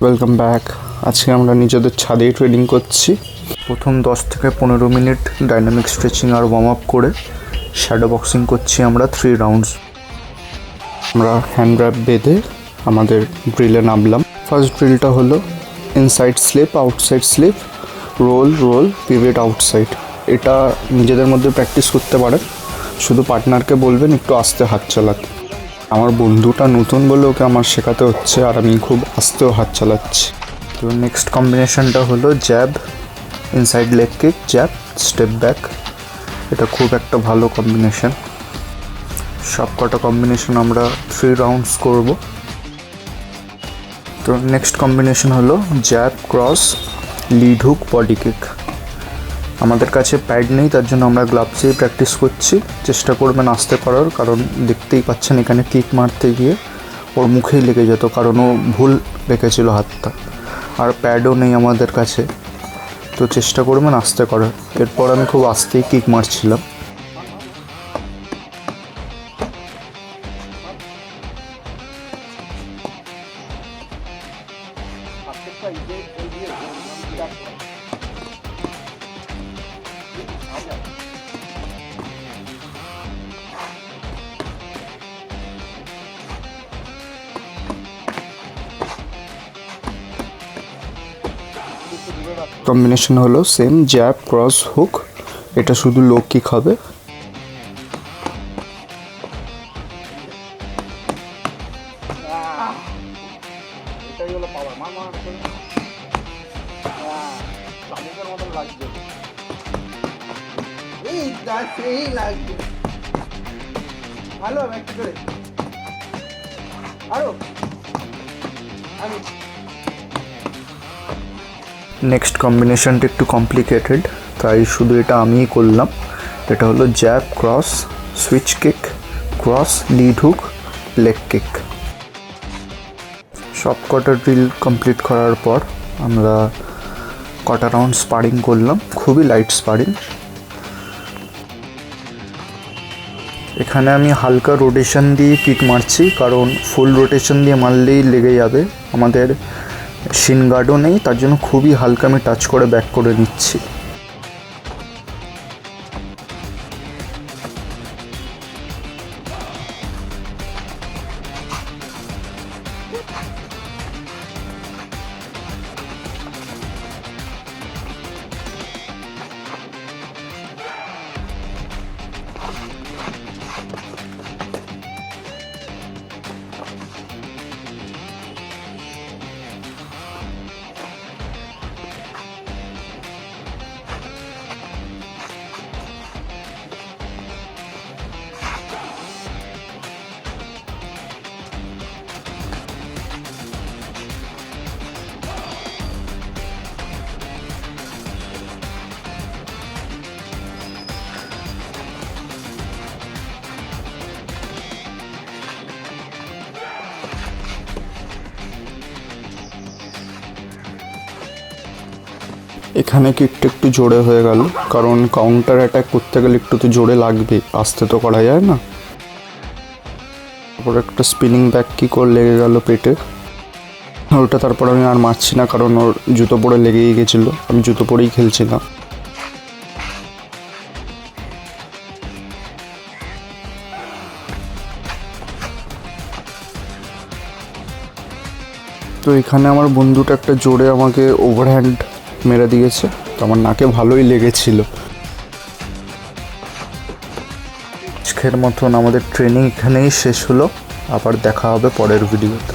Welcome back. আজকে আমরা নিজেদের ছাদেই ট্রেনিং করছি। প্রথম 10 থেকে 15 মিনিট ডাইনামিক স্ট্রেচিং আর ওয়ার্ম আপ করে শ্যাডো বক্সিং করছি আমরা 3 রাউন্ডস। আমরা হ্যান্ড র্যাপ বেঁধে আমাদের ড্রিলে নামলাম। ফার্স্ট ড্রিলটা হলো inside slip, outside slip, roll roll, pivot outside. এটা নিজেদের মধ্যে প্র্যাকটিস করতে পারেন, শুধু পার্টনারকে বলবেন একটু আস্তে হাত চালাতে। আমার বন্ধুটা নতুন বলে ওকে আমার শেখাতে হচ্ছে, আর আমি খুব আস্তেও হাত চালাচ্ছি। তো নেক্সট কম্বিনেশনটা হলো jab, inside leg kick, jab, step back. এটা খুব একটা ভালো কম্বিনেশন। সব কটা কম্বিনেশন আমরা 3 রাউন্ডস করব। তো নেক্সট কম্বিনেশন হলো jab, cross, lead hook, body kick. আমাদের কাছে প্যাড নেই, তার জন্য আমরা গ্লাভসেই প্র্যাকটিস করছি। চেষ্টা করবেন আস্তে করার, কারণ দেখতেই পাচ্ছেন এখানে কিক মারতে গিয়ে ওর মুখেই লেগে যেত, কারণ ও ভুল রেখেছিল হাতটা। আর প্যাডও নেই আমাদের কাছে, তো চেষ্টা করবেন আস্তে করার। এরপর আমি খুব আস্তেই কিক মারছিলাম। কম্বিনেশন হলো সেম জ্যাব, ক্রস, হুক। এটা শুধু লো কিক হবে। নেক্সট কম্বিনেশনটা একটু কমপ্লিকেটেড, তাই শুধু এটা আমিই করলাম। এটা হলো jab, cross, switch kick, cross, lead hook, leg kick. সব কটা ড্রিল কমপ্লিট করার পর আমরা কটা রাউন্ড স্পারিং করলাম, খুবই লাইট স্পারিং। এখানে আমি হালকা রোটেশন দিয়ে কিক মারছি, কারণ ফুল রোটেশন দিয়ে মারলেই লেগে যাবে। আমাদের শিন গার্ডও নেই, তার জন্য খুবই হালকা আমি টাচ করে ব্যাক করে নিচ্ছি। এখানে কিকটা একটু জোরে হয়ে গেল, কারণ কাউন্টার অ্যাটাক করতে গেলে একটু তো জোরে লাগবে, আস্তে তো করা যায় না। তারপর একটা স্পিনিং ব্যাক কিক ওর লেগে গেল পেটে। ওটা তারপর আমি আর মারছি না, কারণ ওর জুতো পরে লেগেই গেছিলো। আমি জুতো পরেই খেলছিলাম। তো এখানে আমার বন্ধুটা একটা জোরে আমাকে ওভারহ্যান্ড মেরে দিয়েছে, তো আমার নাকে ভালোই লেগেছিল। আজকের মতন আমাদের ট্রেনিং এখানেই শেষ হলো। আবার দেখা হবে পরের ভিডিওতে।